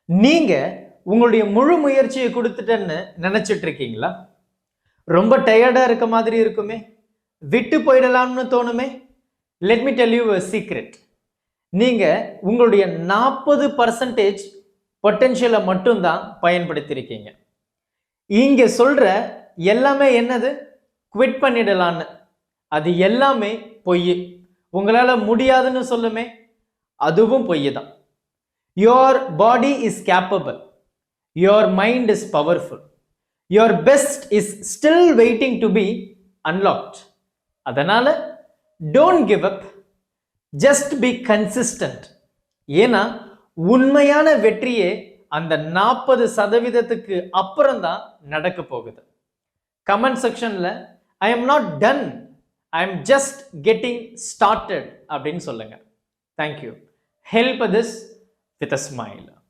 நீங்க உங்களுடைய முழு முயற்சியை கொடுத்துட்டேன்னு நினைச்சிட்டு இருக்கீங்களா? ரொம்ப டயர்டா இருக்க மாதிரி இருக்குமே, விட்டு போயிடலாம்னு தோணுமே. Let me tell you a secret. நீங்க உங்களுடைய 40% பொட்டென்ஷியலை மட்டும்தான் பயன்படுத்தியிருக்கீங்க. இங்க சொல்ற எல்லாமே என்னது? குவிட் பண்ணிடலான்னு. அது எல்லாமே பொய். உங்களால முடியாதுன்னு சொல்லுமே, அதுவும் பொய் தான். Your body is capable. Your mind is powerful. Your best is still waiting to be unlocked. அதனால don't give up. Just be consistent. ஏன்னா உண்மையான வெற்றியே அந்த 40% அப்புறம் தான் நடக்க போகுது. கமெண்ட் செக்ஷன்ல I am not done, I am just getting started அப்படின்னு சொல்லுங்க. Thank you. Help this with a smile.